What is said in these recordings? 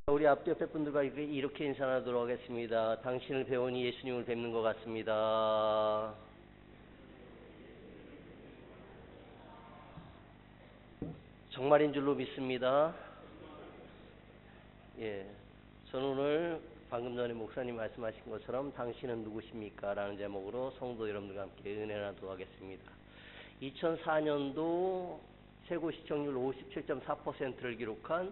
우리 앞 옆에 분들과 이렇게 인사하도록 하겠습니다. 당신을 배우니 예수님을 뵙는 것 같습니다. 정말인 줄로 믿습니다. 예, 저는 오늘 방금 전에 목사님 말씀하신 것처럼 당신은 누구십니까? 라는 제목으로 성도 여러분들과 함께 은혜 나누도록 하겠습니다. 2004년도 최고 시청률 57.4%를 기록한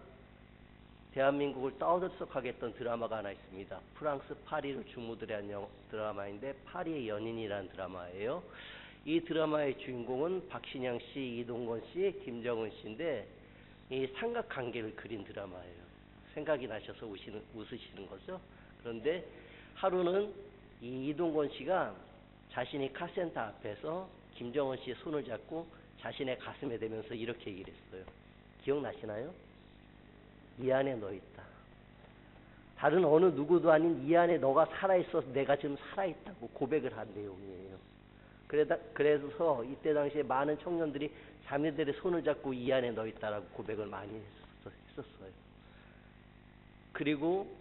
대한민국을 떠들썩하게 했던 드라마가 하나 있습니다. 프랑스 파리를 주무들에 한 드라마인데 파리의 연인이라는 드라마예요. 이 드라마의 주인공은 박신양 씨, 이동건 씨, 김정은 씨인데 이 삼각관계를 그린 드라마예요. 생각이 나셔서 웃으시는 거죠. 그런데 하루는 이 이동건 씨가 자신이 카센터 앞에서 김정은 씨의 손을 잡고 자신의 가슴에 대면서 이렇게 얘기를 했어요. 기억나시나요? 이 안에 너 있다. 다른 어느 누구도 아닌 이 안에 너가 살아있어서 내가 지금 살아있다고 고백을 한 내용이에요. 그래서 이때 당시에 많은 청년들이 자매들의 손을 잡고 이 안에 너 있다라고 고백을 많이 했었어요. 그리고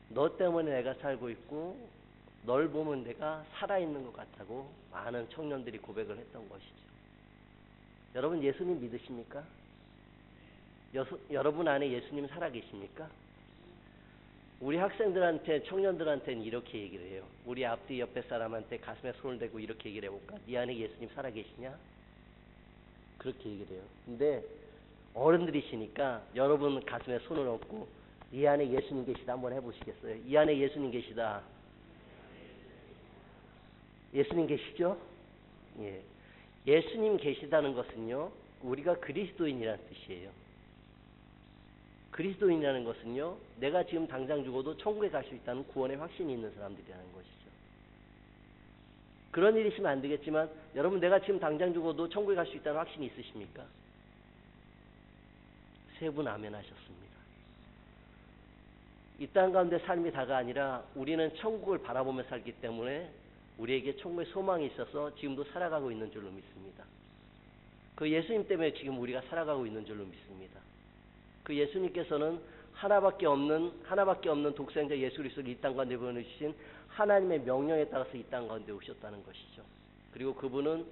너 때문에 내가 살고 있고 널 보면 내가 살아있는 것 같다고 많은 청년들이 고백을 했던 것이죠. 여러분 예수님 믿으십니까? 여러분 안에 예수님 살아계십니까? 우리 학생들한테 청년들한테는 이렇게 얘기를 해요. 우리 앞뒤 옆에 사람한테 가슴에 손을 대고 이렇게 얘기를 해볼까? 네 안에 예수님 살아계시냐? 그렇게 얘기를 해요. 근데 어른들이시니까 여러분 가슴에 손을 얹고 이 안에 예수님 계시다 한번 해보시겠어요? 이 안에 예수님 계시다. 예수님 계시죠? 예. 예수님 계시다는 것은요, 우리가 그리스도인이라는 뜻이에요. 그리스도인이라는 것은요, 내가 지금 당장 죽어도 천국에 갈 수 있다는 구원의 확신이 있는 사람들이라는 것이죠. 그런 일이 있으면 안 되겠지만 여러분 내가 지금 당장 죽어도 천국에 갈 수 있다는 확신이 있으십니까? 세 분 아멘 하셨습니다. 이 땅 가운데 삶이 다가 아니라 우리는 천국을 바라보며 살기 때문에 우리에게 천국의 소망이 있어서 지금도 살아가고 있는 줄로 믿습니다. 그 예수님 때문에 지금 우리가 살아가고 있는 줄로 믿습니다. 그 예수님께서는 하나밖에 없는 독생자 예수 그리스도를 이 땅 가운데 보내주신 하나님의 명령에 따라서 이 땅 가운데 오셨다는 것이죠. 그리고 그분은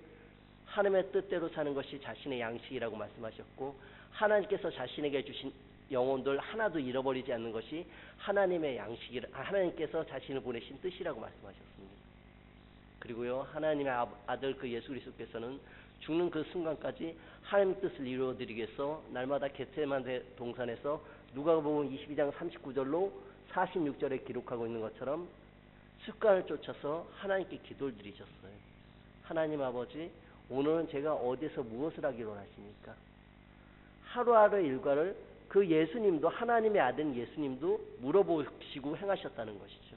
하나님의 뜻대로 사는 것이 자신의 양식이라고 말씀하셨고 하나님께서 자신에게 주신 영혼들 하나도 잃어버리지 않는 것이 하나님의 양식이라 하나님께서 자신을 보내신 뜻이라고 말씀하셨습니다. 그리고요 하나님의 아들 그 예수 그리스도께서는 죽는 그 순간까지 하나님의 뜻을 이루어드리기 위해서 날마다 겟세마네 동산에서 누가복음 22장 39절로 46절에 기록하고 있는 것처럼 습관을 쫓아서 하나님께 기도를 드리셨어요. 하나님 아버지, 오늘은 제가 어디서 무엇을 하기를 원하십니까? 하루하루의 일과를 그 예수님도 하나님의 아들 예수님도 물어보시고 행하셨다는 것이죠.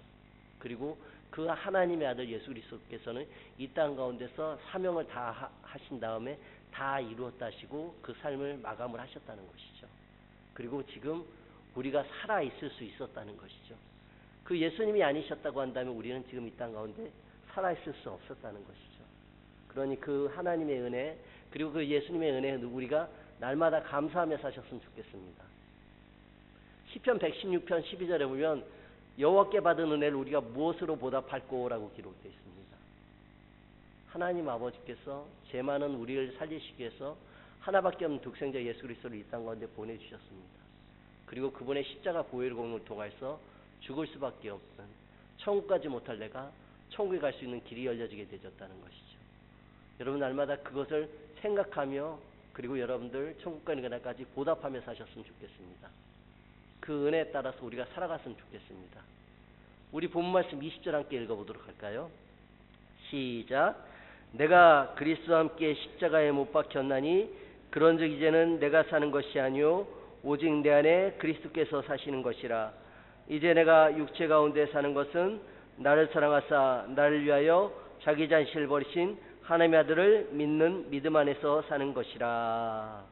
그리고 그 하나님의 아들 예수 그리스도께서는 이 땅 가운데서 사명을 다 하신 다음에 다 이루었다 하시고 그 삶을 마감을 하셨다는 것이죠. 그리고 지금 우리가 살아있을 수 있었다는 것이죠. 그 예수님이 아니셨다고 한다면 우리는 지금 이 땅 가운데 살아있을 수 없었다는 것이죠. 그러니 그 하나님의 은혜 그리고 그 예수님의 은혜에 우리가 날마다 감사하며 사셨으면 좋겠습니다. 시편 116편 12절에 보면 여호와께 받은 은혜를 우리가 무엇으로 보답할꼬 라고 기록되어 있습니다. 하나님 아버지께서 죄 많은 우리를 살리시기 위해서 하나밖에 없는 독생자 예수 그리스도를 이 땅 가운데 보내주셨습니다. 그리고 그분의 십자가 보혈 공로를 통해서 죽을 수밖에 없는 천국까지 못할 내가 천국에 갈 수 있는 길이 열려지게 되었다는 것이죠. 여러분 날마다 그것을 생각하며 그리고 여러분들 천국 가는 그날까지 보답하며 사셨으면 좋겠습니다. 그 은혜에 따라서 우리가 살아갔으면 좋겠습니다. 우리 본문 말씀 20절 함께 읽어보도록 할까요? 시작. 내가 그리스도와 함께 십자가에 못 박혔나니 그런즉 이제는 내가 사는 것이 아니요 오직 내 안에 그리스도께서 사시는 것이라. 이제 내가 육체 가운데 사는 것은 나를 사랑하사 나를 위하여 자기 자신을 버리신 하나님의 아들을 믿는 믿음 안에서 사는 것이라.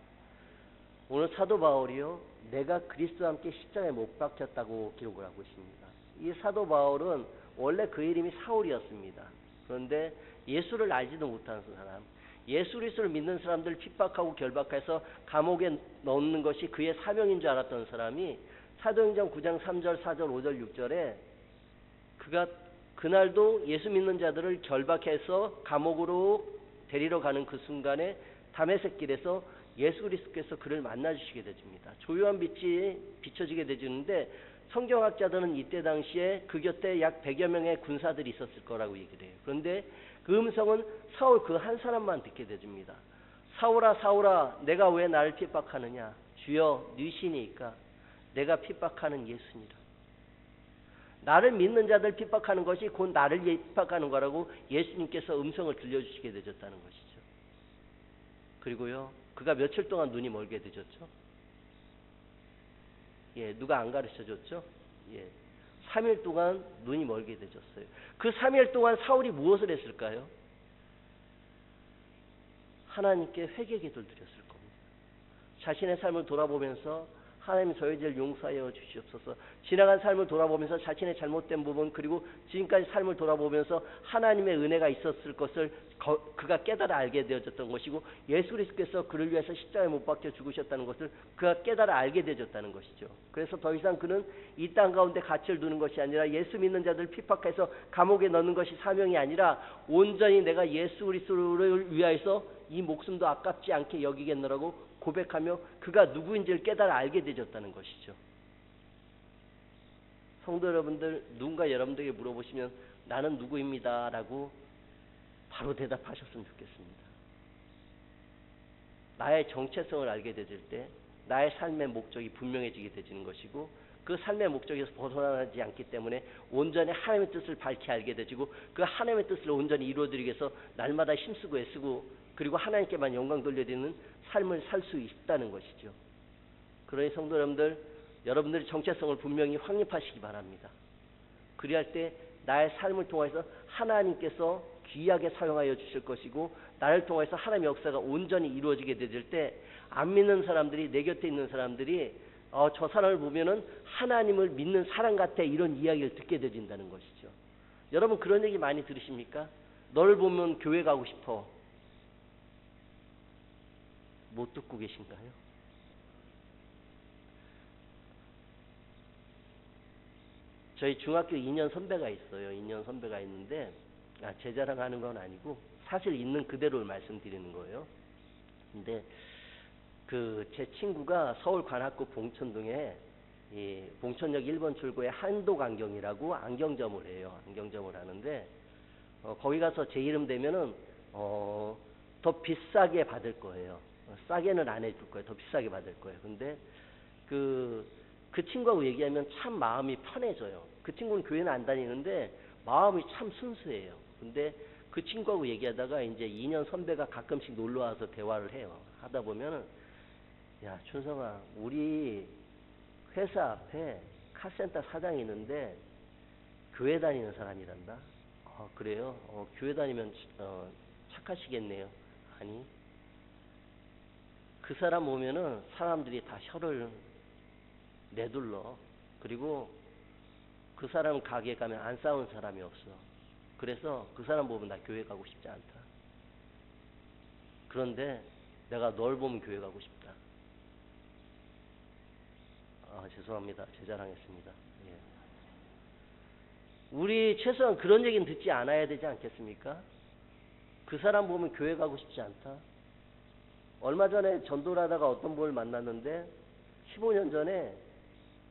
오늘 사도 바울이요 내가 그리스도와 함께 십자가에 못 박혔다고 기록을 하고 있습니다. 이 사도 바울은 원래 그 이름이 사울이었습니다. 그런데 예수를 알지도 못하는 사람, 예수 그리스도를 믿는 사람들을 핍박하고 결박해서 감옥에 넣는 것이 그의 사명인 줄 알았던 사람이 사도행전 9장 3절, 4절, 5절, 6절에 그가 그날도 예수 믿는 자들을 결박해서 감옥으로 데리러 가는 그 순간에 다메섹 길에서 예수 그리스도께서 그를 만나 주시게 되줍니다. 조용한 빛이 비춰지게 되주는데 성경학자들은 이때 당시에 그 곁에 약 100여 명의 군사들이 있었을 거라고 얘기를 해요. 그런데 그 음성은 사울 그 한 사람만 듣게 되줍니다. 사울아 사울아 내가 왜 나를 핍박하느냐. 주여 네 신이니까 내가 핍박하는 예수니라. 나를 믿는 자들 핍박하는 것이 곧 나를 핍박하는 거라고 예수님께서 음성을 들려주시게 되졌다는 것이죠. 그리고요 그가 며칠 동안 눈이 멀게 되졌죠. 예, 누가 안 가르쳐줬죠? 예, 3일 동안 눈이 멀게 되졌어요. 그 3일 동안 사울이 무엇을 했을까요? 하나님께 회개기도를 드렸을 겁니다. 자신의 삶을 돌아보면서 하나님 저희 죄를 용서하여 주시옵소서. 지나간 삶을 돌아보면서 자신의 잘못된 부분 그리고 지금까지 삶을 돌아보면서 하나님의 은혜가 있었을 것을 그가 깨달아 알게 되어졌던 것이고 예수 그리스도께서 그를 위해서 십자가에 못 박혀 죽으셨다는 것을 그가 깨달아 알게 되어졌다는 것이죠. 그래서 더 이상 그는 이 땅 가운데 가치를 두는 것이 아니라 예수 믿는 자들 핍박해서 감옥에 넣는 것이 사명이 아니라 온전히 내가 예수 그리스도를 위하여서 이 목숨도 아깝지 않게 여기겠노라고 고백하며 그가 누구인지를 깨달아 알게 되졌다는 것이죠. 성도 여러분들 누군가 여러분들에게 물어보시면 나는 누구입니다 라고 바로 대답하셨으면 좋겠습니다. 나의 정체성을 알게 되질 때 나의 삶의 목적이 분명해지게 되지는 것이고 그 삶의 목적에서 벗어나지 않기 때문에 온전히 하나님의 뜻을 밝히 알게 되지고 그 하나님의 뜻을 온전히 이루어드리기 위해서 날마다 힘쓰고 애쓰고 그리고 하나님께만 영광 돌려드리는 삶을 살 수 있다는 것이죠. 그러니 성도 여러분들 여러분들의 정체성을 분명히 확립하시기 바랍니다. 그리할 때 나의 삶을 통해서 하나님께서 귀하게 사용하여 주실 것이고 나를 통해서 하나님의 역사가 온전히 이루어지게 되질 때 안 믿는 사람들이 내 곁에 있는 사람들이 저 사람을 보면은 하나님을 믿는 사람 같아 이런 이야기를 듣게 되진다는 것이죠. 여러분 그런 얘기 많이 들으십니까? 너를 보면 교회 가고 싶어. 못 듣고 계신가요? 저희 중학교 2년 선배가 있어요. 2년 선배가 있는데 제 자랑하는 건 아니고 사실 있는 그대로 말씀드리는 거예요. 근데 제 친구가 서울 관악구 봉천동에 봉천역 1번 출구에 한독안경이라고 안경점을 해요. 안경점을 하는데 거기 가서 제 이름 되면은 더 비싸게 받을 거예요. 싸게는 안 해줄 거예요. 더 비싸게 받을 거예요. 근데 그 친구하고 얘기하면 참 마음이 편해져요. 그 친구는 교회는 안 다니는데 마음이 참 순수해요. 근데 그 친구하고 얘기하다가 이제 2년 선배가 가끔씩 놀러 와서 대화를 해요. 하다 보면은 야 춘성아 우리 회사 앞에 카센터 사장이 있는데 교회 다니는 사람이란다. 그래요? 교회 다니면 착하시겠네요. 아니 그 사람 오면은 사람들이 다 혀를 내둘러. 그리고 그 사람 가게에 가면 안 싸우는 사람이 없어. 그래서 그 사람 보면 나 교회 가고 싶지 않다. 그런데 내가 널 보면 교회 가고 싶다. 죄송합니다. 제 자랑했습니다. 예. 우리 최소한 그런 얘기는 듣지 않아야 되지 않겠습니까? 그 사람 보면 교회 가고 싶지 않다. 얼마 전에 전도를 하다가 어떤 분을 만났는데 15년 전에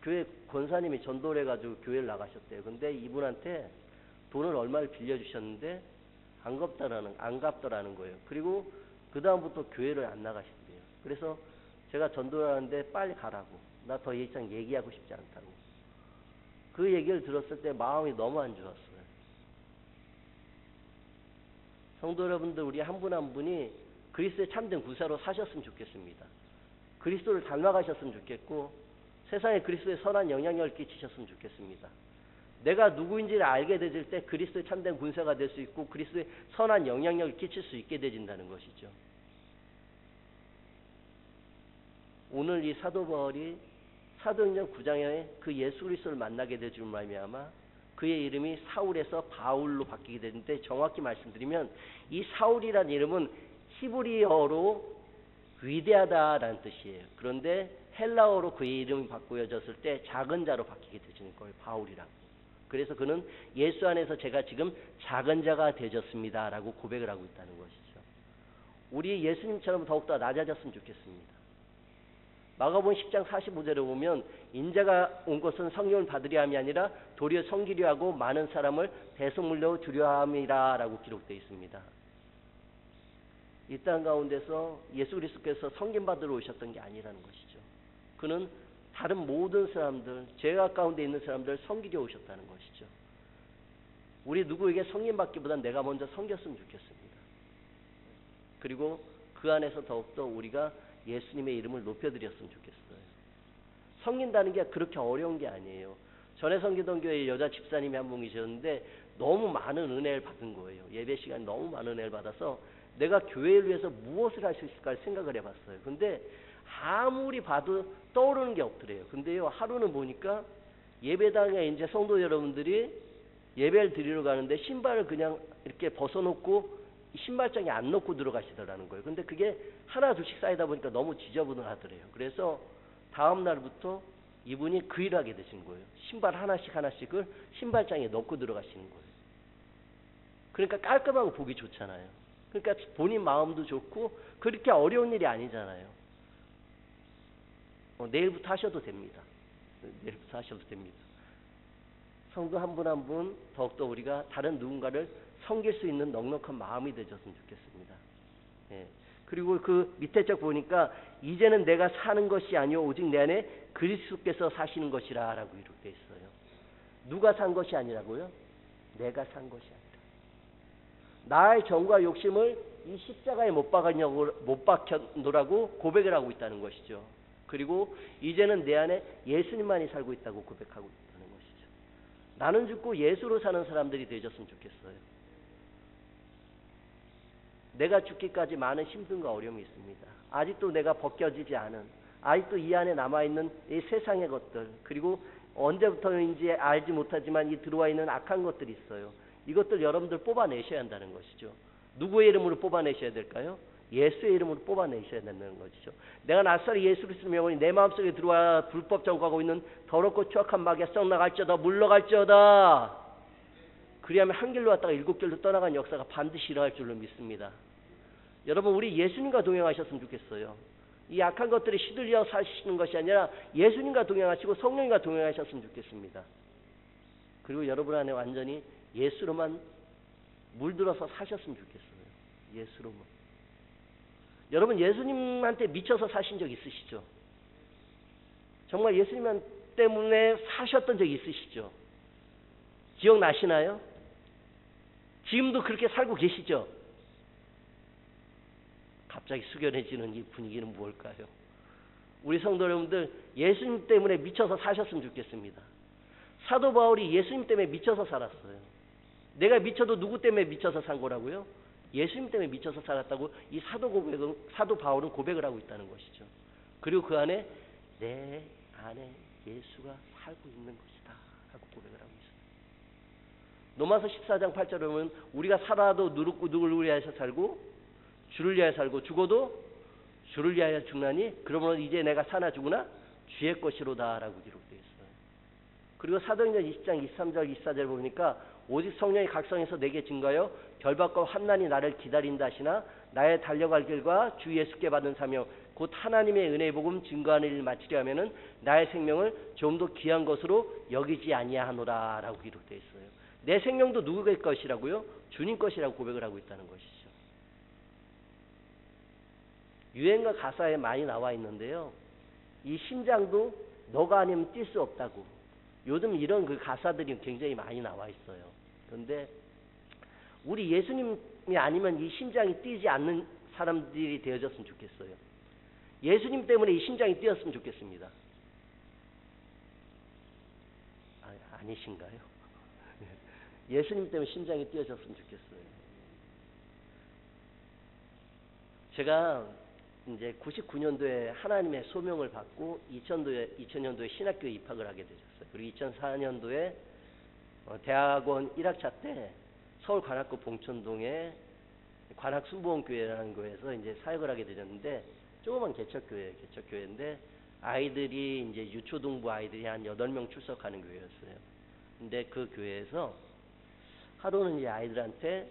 교회 권사님이 전도를 해가지고 교회를 나가셨대요. 근데 이분한테 돈을 얼마를 빌려주셨는데 안 갚더라는 거예요. 그리고 그 다음부터 교회를 안 나가신대요. 그래서 제가 전도를 하는데 빨리 가라고. 나 더 이상 얘기하고 싶지 않다고. 그 얘기를 들었을 때 마음이 너무 안 좋았어요. 성도 여러분들 우리 한 분 한 분이 그리스도의 참된 구세로 사셨으면 좋겠습니다. 그리스도를 닮아가셨으면 좋겠고 세상에 그리스도의 선한 영향력을 끼치셨으면 좋겠습니다. 내가 누구인지를 알게 되질 때 그리스도의 참된 군사가 될 수 있고 그리스도의 선한 영향력을 끼칠 수 있게 되진다는 것이죠. 오늘 이 사도 바울이 사도행전 9장에 그 예수 그리스도를 만나게 되줄 말미암아 그의 이름이 사울에서 바울로 바뀌게 되는데 정확히 말씀드리면 이 사울이라는 이름은 히브리어로 위대하다라는 뜻이에요. 그런데 헬라어로 그의 이름이 바꾸어졌을 때 작은 자로 바뀌게 되는 거예요. 바울이라고. 그래서 그는 예수 안에서 제가 지금 작은 자가 되졌습니다라고 고백을 하고 있다는 것이죠. 우리 예수님처럼 더욱더 낮아졌으면 좋겠습니다. 마가복음 10장 45절에 보면 인자가 온 것은 성령을 받으려 함이 아니라 도리어 섬기려 하고 많은 사람을 대속물로 주려 함이라라고 기록되어 있습니다. 이 땅 가운데서 예수 그리스도께서 섬김 받으러 오셨던 게 아니라는 것이죠. 그는 다른 모든 사람들, 죄악 가운데 있는 사람들 섬기려 오셨다는 것이죠. 우리 누구에게 섬김 받기보단 내가 먼저 섬겼으면 좋겠습니다. 그리고 그 안에서 더욱더 우리가 예수님의 이름을 높여드렸으면 좋겠어요. 섬긴다는 게 그렇게 어려운 게 아니에요. 전에 섬기던 교회에 여자 집사님이 한 분 계셨는데 너무 많은 은혜를 받은 거예요. 예배 시간에 너무 많은 은혜를 받아서 내가 교회를 위해서 무엇을 할 수 있을까 생각을 해봤어요. 근데 아무리 봐도 떠오르는 게 없더래요. 근데요, 하루는 보니까 예배당에 이제 성도 여러분들이 예배를 드리러 가는데 신발을 그냥 이렇게 벗어놓고 신발장에 안 넣고 들어가시더라는 거예요. 근데 그게 하나 둘씩 쌓이다 보니까 너무 지저분하더래요. 그래서 다음 날부터 이분이 그 일을 하게 되신 거예요. 신발 하나씩을 신발장에 넣고 들어가시는 거예요. 그러니까 깔끔하고 보기 좋잖아요. 그러니까 본인 마음도 좋고 그렇게 어려운 일이 아니잖아요. 내일부터 하셔도 됩니다. 내일부터 하셔도 됩니다. 성도 한 분 한 분 더욱더 우리가 다른 누군가를 섬길 수 있는 넉넉한 마음이 되셨으면 좋겠습니다. 예. 그리고 그 밑에 쪽 보니까 이제는 내가 사는 것이 아니요 오직 내 안에 그리스도께서 사시는 것이라 라고 기록되어 있어요. 누가 산 것이 아니라고요? 내가 산 것이 아니라. 나의 정과 욕심을 이 십자가에 못 박혀놓으라고 고백을 하고 있다는 것이죠. 그리고 이제는 내 안에 예수님만이 살고 있다고 고백하고 있다는 것이죠. 나는 죽고 예수로 사는 사람들이 되셨으면 좋겠어요. 내가 죽기까지 많은 힘듦과 어려움이 있습니다. 아직도 내가 벗겨지지 않은, 아직도 이 안에 남아있는 이 세상의 것들, 그리고 언제부터인지 알지 못하지만 이 들어와 있는 악한 것들이 있어요. 이것들 여러분들 뽑아내셔야 한다는 것이죠. 누구의 이름으로 뽑아내셔야 될까요? 예수의 이름으로 뽑아내셔야 된다는 것이죠. 내가 낯설이 예수 그리스도의 명분이 내 마음속에 들어와 불법 정과하고 있는 더럽고 추악한 마귀가 썩나갈지어다 물러갈지어다. 그리하면 한 길로 왔다가 일곱 길로 떠나간 역사가 반드시 일어날 줄로 믿습니다. 여러분 우리 예수님과 동행하셨으면 좋겠어요. 이 악한 것들이 시들려 사시는 것이 아니라 예수님과 동행하시고 성령님과 동행하셨으면 좋겠습니다. 그리고 여러분 안에 완전히 예수로만 물들어서 사셨으면 좋겠어요. 예수로만. 여러분 예수님한테 미쳐서 사신 적 있으시죠? 정말 예수님 때문에 사셨던 적 있으시죠? 기억나시나요? 지금도 그렇게 살고 계시죠? 갑자기 숙연해지는 이 분위기는 뭘까요? 우리 성도 여러분들 예수님 때문에 미쳐서 사셨으면 좋겠습니다. 사도 바울이 예수님 때문에 미쳐서 살았어요. 내가 미쳐도 누구 때문에 미쳐서 산 거라고요? 예수님 때문에 미쳐서 살았다고 이 사도 바울은 고백을 하고 있다는 것이죠. 그리고 그 안에 내 안에 예수가 살고 있는 것이다 라고 고백을 하고 있습니다. 로마서 14장 8절에 보면 우리가 살아도 누구를 위하여 살고 주를 위하여 살고 죽어도 주를 위하여 죽나니 그러므로 이제 내가 사나 죽으나 주의 것이로다 라고 기록되어 있어요. 그리고 사도행전 20장 23절 24절 보니까 오직 성령이 각성해서 내게 증거하여 결박과 환난이 나를 기다린다 하시나 나의 달려갈 길과 주 예수께 받은 사명 곧 하나님의 은혜의 복음 증거하는 일을 마치려 하면은 나의 생명을 좀 더 귀한 것으로 여기지 아니하노라 라고 기록되어 있어요. 내 생명도 누구의 것이라고요? 주님 것이라고 고백을 하고 있다는 것이죠. 유행가 가사에 많이 나와 있는데요. 이 심장도 너가 아니면 뛸 수 없다고. 요즘 이런 그 가사들이 굉장히 많이 나와 있어요. 그런데 우리 예수님이 아니면 이 심장이 뛰지 않는 사람들이 되어졌으면 좋겠어요. 예수님 때문에 이 심장이 뛰었으면 좋겠습니다. 아니신가요? 예수님 때문에 심장이 뛰어졌으면 좋겠어요. 제가 이제 99년도에 하나님의 소명을 받고 2000년도에 신학교에 입학을 하게 되셨어요. 그리고 2004년도에 대학원 1학차 때 서울 관악구 봉천동에 관악순복음교회라는 교회에서 이제 사역을 하게 되셨는데 조그만 개척교회인데 아이들이 이제 유초등부 아이들이 한 8명 출석하는 교회였어요. 근데 그 교회에서 하루는 이제 아이들한테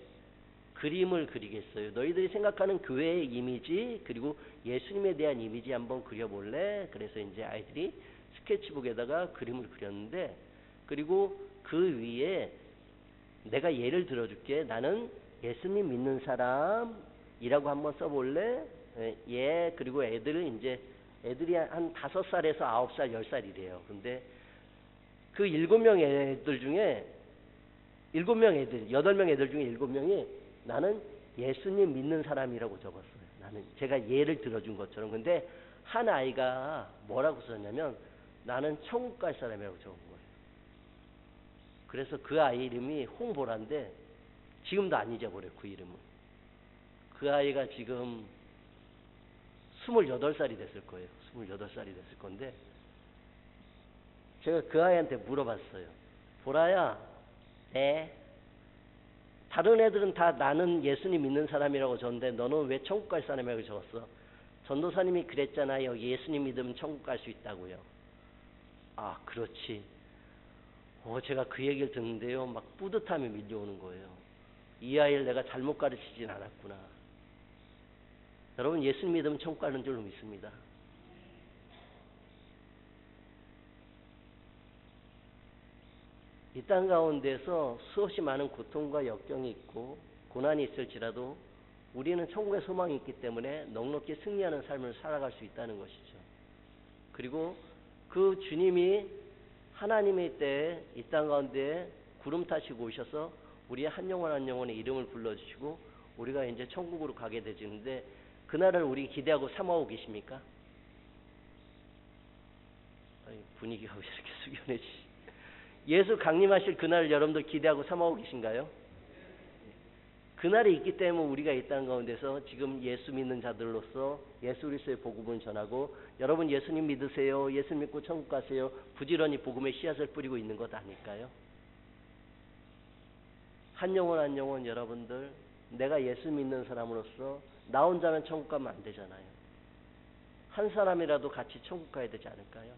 그림을 그리겠어요. 너희들이 생각하는 교회의 이미지 그리고 예수님에 대한 이미지 한번 그려볼래? 그래서 이제 아이들이 스케치북에다가 그림을 그렸는데, 그리고 그 위에 내가 예를 들어줄게. 나는 예수님 믿는 사람이라고 한번 써볼래? 예. 그리고 애들이 한 5살에서 9살, 10살이래요. 근데 그 7명 애들 중에 8명 애들 중에 7명이 나는 예수님 믿는 사람이라고 적었어요. 나는 제가 예를 들어준 것처럼. 근데 한 아이가 뭐라고 썼냐면 나는 천국 갈 사람이라고 적은 거예요. 그래서 그 아이 이름이 홍보라인데 지금도 안 잊어버려요. 그 이름은. 그 아이가 지금 28살이 됐을 거예요. 28살이 됐을 건데 제가 그 아이한테 물어봤어요. 보라야, 네. 다른 애들은 다 나는 예수님 믿는 사람이라고 적었는데 너는 왜 천국 갈 사람이라고 적었어? 전도사님이 그랬잖아요. 예수님 믿으면 천국 갈 수 있다고요. 아, 그렇지. 제가 그 얘기를 듣는데요. 막 뿌듯함이 밀려오는 거예요. 이 아이를 내가 잘못 가르치진 않았구나. 여러분, 예수님 믿으면 천국 가는 줄로 믿습니다. 이 땅 가운데서 수없이 많은 고통과 역경이 있고 고난이 있을지라도 우리는 천국의 소망이 있기 때문에 넉넉히 승리하는 삶을 살아갈 수 있다는 것이죠. 그리고 그 주님이 하나님의 때에 이 땅 가운데 구름 타시고 오셔서 우리의 한 영혼 한 영혼의 이름을 불러주시고 우리가 이제 천국으로 가게 되지는데, 그날을 우리 기대하고 삼아오고 계십니까? 분위기가 왜 이렇게 숙연해지지? 예수 강림하실 그날을 여러분들 기대하고 삼아오고 계신가요? 그날이 있기 때문에 우리가 이 땅 가운데서 지금 예수 믿는 자들로서 예수 그리스도의 복음을 전하고, 여러분 예수님 믿으세요, 예수 믿고 천국 가세요, 부지런히 복음의 씨앗을 뿌리고 있는 것 아닐까요? 한 영혼 한 영혼 여러분들, 내가 예수 믿는 사람으로서 나 혼자는 천국 가면 안 되잖아요. 한 사람이라도 같이 천국 가야 되지 않을까요?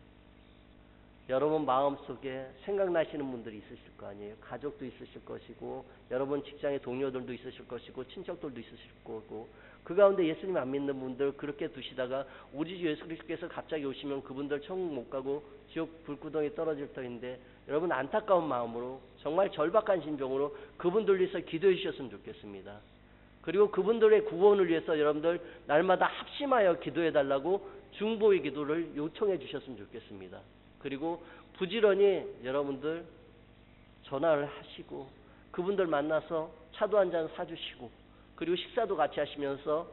여러분 마음속에 생각나시는 분들이 있으실 거 아니에요. 가족도 있으실 것이고, 여러분 직장의 동료들도 있으실 것이고, 친척들도 있으실 거고, 그 가운데 예수님 안 믿는 분들 그렇게 두시다가 우리 주 예수 그리스도께서 갑자기 오시면 그분들 천국 못 가고 지옥 불구덩이 떨어질 터인데, 여러분 안타까운 마음으로 정말 절박한 심정으로 그분들 위해서 기도해 주셨으면 좋겠습니다. 그리고 그분들의 구원을 위해서 여러분들 날마다 합심하여 기도해 달라고 중보의 기도를 요청해 주셨으면 좋겠습니다. 그리고 부지런히 여러분들 전화를 하시고 그분들 만나서 차도 한잔 사주시고, 그리고 식사도 같이 하시면서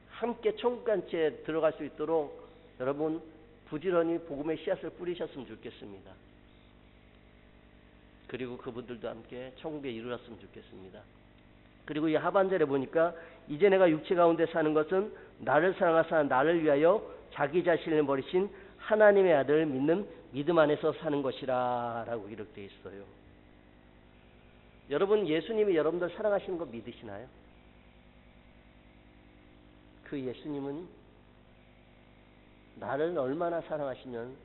함께 천국간지에 들어갈 수 있도록 여러분 부지런히 복음의 씨앗을 뿌리셨으면 좋겠습니다. 그리고 그분들도 함께 천국에 이르렀으면 좋겠습니다. 그리고 이 하반절에 보니까 이제 내가 육체 가운데 사는 것은 나를 사랑하사 나를 위하여 자기 자신을 버리신 하나님의 아들을 믿는 믿음 안에서 사는 것이라 라고 기록되어 있어요. 여러분 예수님이 여러분들 사랑하시는 거 믿으시나요? 그 예수님은 나를 얼마나 사랑하시면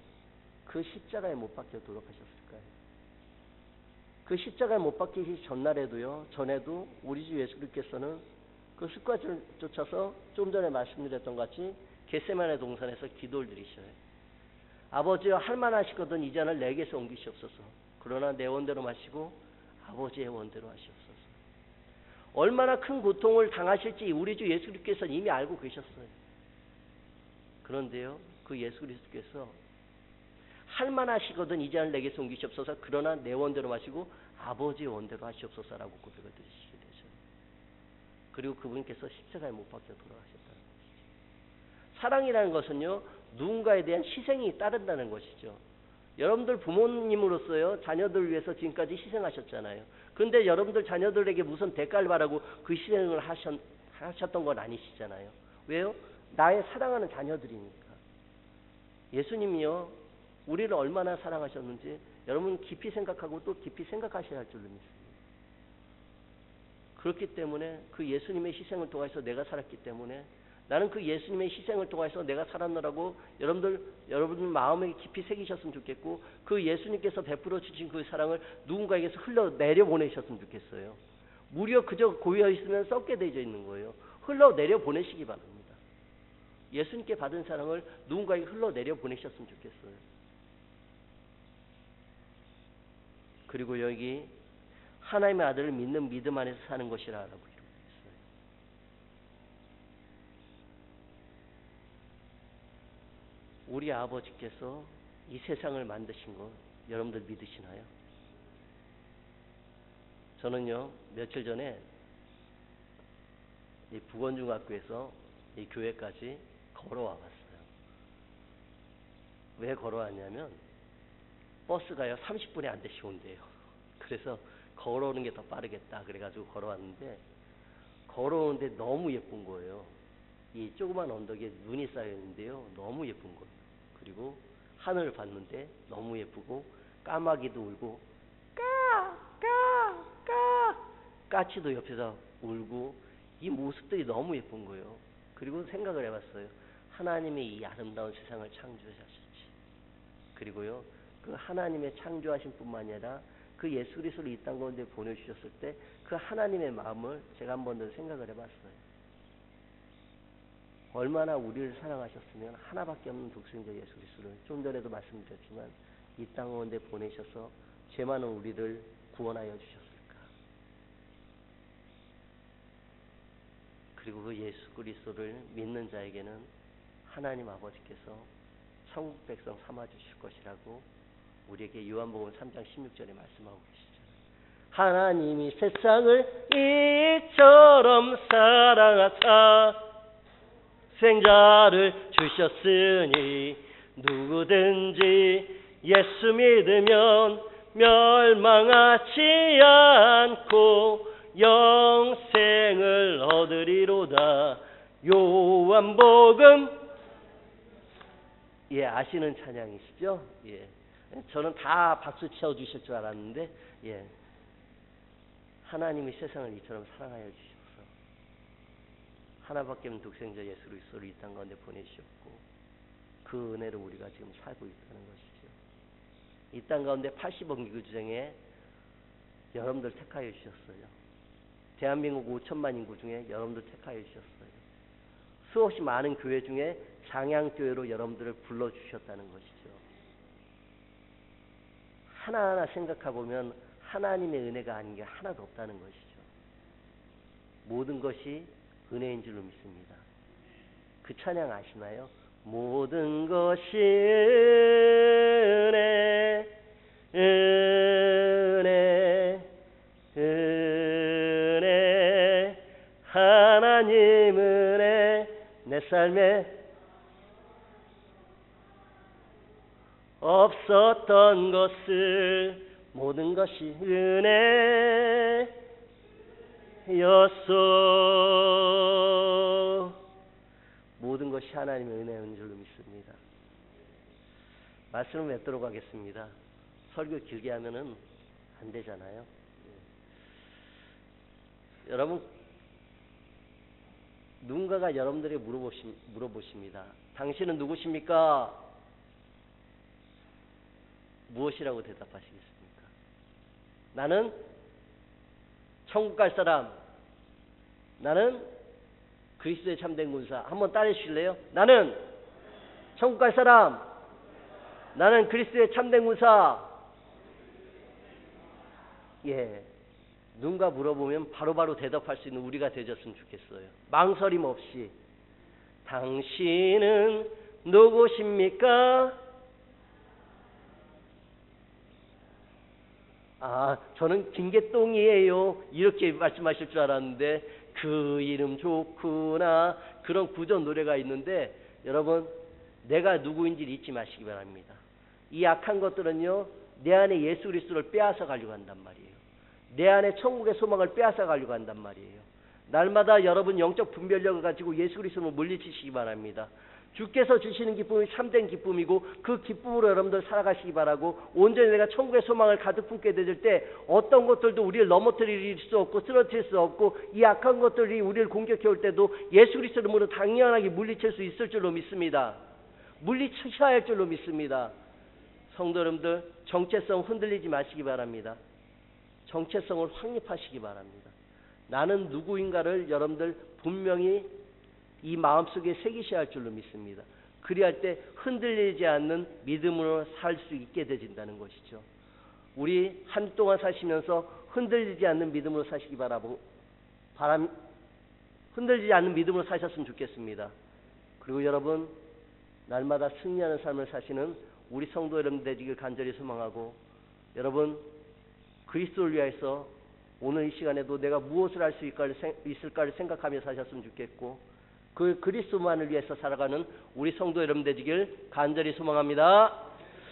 그 십자가에 못 박혀 돌아가셨을까요? 그 십자가에 못 박히기 전날에도요, 전에도 우리 주 예수 그리스도께서는 그 습관을 쫓아서 좀 전에 말씀드렸던 것 같이 겟세마네 동산에서 기도를 드리셔요. 아버지여 할만하시거든 이 잔을 내게서 옮기시옵소서. 그러나 내 원대로 마시고 아버지의 원대로 하시옵소서. 얼마나 큰 고통을 당하실지 우리 주 예수 그리스도께서는 이미 알고 계셨어요. 그런데요, 그 예수 그리스도께서 할만하시거든 이 잔을 내게서 옮기시옵소서. 그러나 내 원대로 마시고 아버지의 원대로 하시옵소서라고 고백을 드리시게 되죠. 그리고 그분께서 십자가에 못 박혀 돌아가셨다는 것이죠. 사랑이라는 것은요, 누군가에 대한 희생이 따른다는 것이죠. 여러분들 부모님으로서요, 자녀들 위해서 지금까지 희생하셨잖아요. 그런데 여러분들 자녀들에게 무슨 대가를 바라고 그 희생을 하셨던 건 아니시잖아요. 왜요? 나의 사랑하는 자녀들이니까. 예수님이요, 우리를 얼마나 사랑하셨는지 여러분 깊이 생각하고 또 깊이 생각하셔야 할 줄로 믿습니다. 그렇기 때문에 그 예수님의 희생을 통해서 내가 살았기 때문에 나는 그 예수님의 희생을 통해서 내가 살았노라고 여러분들 마음에 깊이 새기셨으면 좋겠고, 그 예수님께서 베풀어 주신 그 사랑을 누군가에게서 흘러내려 보내셨으면 좋겠어요. 무려 그저 고여 있으면 썩게 되어 있는 거예요. 흘러내려 보내시기 바랍니다. 예수님께 받은 사랑을 누군가에게 흘러내려 보내셨으면 좋겠어요. 그리고 여기 하나님의 아들을 믿는 믿음 안에서 사는 것이라고 이렇게 했어요. 우리 아버지께서 이 세상을 만드신 거 여러분들 믿으시나요? 저는요, 며칠 전에 이 북원중학교에서 이 교회까지 걸어와 봤어요. 왜 걸어왔냐면 버스가요 30분에 한 대씩 온대요. 그래서 걸어오는 게 더 빠르겠다 그래가지고 걸어왔는데, 걸어오는데 너무 예쁜 거예요. 이 조그만 언덕에 눈이 쌓여 있는데요, 너무 예쁜 거예요. 그리고 하늘을 봤는데 너무 예쁘고, 까마귀도 울고 까치도 옆에서 울고, 이 모습들이 너무 예쁜 거예요. 그리고 생각을 해봤어요. 하나님이 이 아름다운 세상을 창조하셨지. 그리고요, 그 하나님의 창조하신 뿐만 아니라 그 예수 그리스도를 이 땅 가운데 보내주셨을 때 그 하나님의 마음을 제가 한 번 더 생각을 해봤어요. 얼마나 우리를 사랑하셨으면 하나밖에 없는 독생자 예수 그리스도를 좀 전에도 말씀드렸지만 이 땅 가운데 보내셔서 죄 많은 우리를 구원하여 주셨을까. 그리고 그 예수 그리스도를 믿는 자에게는 하나님 아버지께서 천국 백성 삼아 주실 것이라고 우리에게 요한복음 3장 16절에 말씀하고 계시잖아요. 하나님이 세상을 이처럼 사랑하사 생자를 주셨으니 누구든지 예수 믿으면 멸망하지 않고 영생을 얻으리로다. 요한복음, 예, 아시는 찬양이시죠? 예. 저는 다 박수 쳐 주실 줄 알았는데, 예. 하나님이 세상을 이처럼 사랑하여 주셔서 하나밖에 없는 독생자 예수 그리스도를 이 땅 가운데 보내주셨고, 그 은혜로 우리가 지금 살고 있다는 것이죠. 이 땅 가운데 80억 인구 중에 여러분들 택하여 주셨어요. 대한민국 5천만 인구 중에 여러분들 택하여 주셨어요. 수없이 많은 교회 중에 장양교회로 여러분들을 불러주셨다는 것이죠. 하나하나 생각해보면 하나님의 은혜가 아닌 게 하나도 없다는 것이죠. 모든 것이 은혜인 줄로 믿습니다. 그 찬양 아시나요? 모든 것이 은혜, 은혜, 은혜, 하나님 은혜, 내 삶에 없었던 것을 모든 것이 은혜였소. 모든 것이 하나님의 은혜인 줄로 믿습니다. 말씀을 맺도록 하겠습니다. 설교 길게 하면은 안 되잖아요. 여러분, 누군가가 여러분들에게 물어보십니다. 당신은 누구십니까? 무엇이라고 대답하시겠습니까? 나는 천국 갈 사람, 나는 그리스도의 참된 군사. 한번 따라해 주실래요? 나는 천국 갈 사람, 나는 그리스도의 참된 군사. 예, 누군가 물어보면 바로바로 대답할 수 있는 우리가 되었으면 좋겠어요. 망설임 없이. 당신은 누구십니까? 아, 저는 김개똥이에요. 이렇게 말씀하실 줄 알았는데 그 이름 좋구나. 그런 구전 노래가 있는데, 여러분, 내가 누구인지를 잊지 마시기 바랍니다. 이 악한 것들은요, 내 안에 예수 그리스도를 빼앗아 가려고 한단 말이에요. 내 안에 천국의 소망을 빼앗아 가려고 한단 말이에요. 날마다 여러분 영적 분별력을 가지고 예수 그리스도를 물리치시기 바랍니다. 주께서 주시는 기쁨이 참된 기쁨이고 그 기쁨으로 여러분들 살아가시기 바라고, 온전히 내가 천국의 소망을 가득 품게 되질 때 어떤 것들도 우리를 넘어뜨릴 수 없고 쓰러뜨릴 수 없고, 이 악한 것들이 우리를 공격해 올 때도 예수 그리스도 이름으로 당연하게 물리칠 수 있을 줄로 믿습니다. 물리쳐야 할 줄로 믿습니다. 성도 여러분들, 정체성 흔들리지 마시기 바랍니다. 정체성을 확립하시기 바랍니다. 나는 누구인가를 여러분들 분명히 이 마음속에 새기셔야 할 줄로 믿습니다. 그리할 때 흔들리지 않는 믿음으로 살 수 있게 되진다는 것이죠. 우리 한 주 동안 사시면서 흔들리지 않는 믿음으로 사시기 흔들리지 않는 믿음으로 사셨으면 좋겠습니다. 그리고 여러분, 날마다 승리하는 삶을 사시는 우리 성도 여러분 되시길 간절히 소망하고, 여러분 그리스도를 위해서 오늘 이 시간에도 내가 무엇을 할 수 있을까를 생각하며 사셨으면 좋겠고, 그 그리스도만을 위해서 살아가는 우리 성도 여러분 되시길 간절히 소망합니다.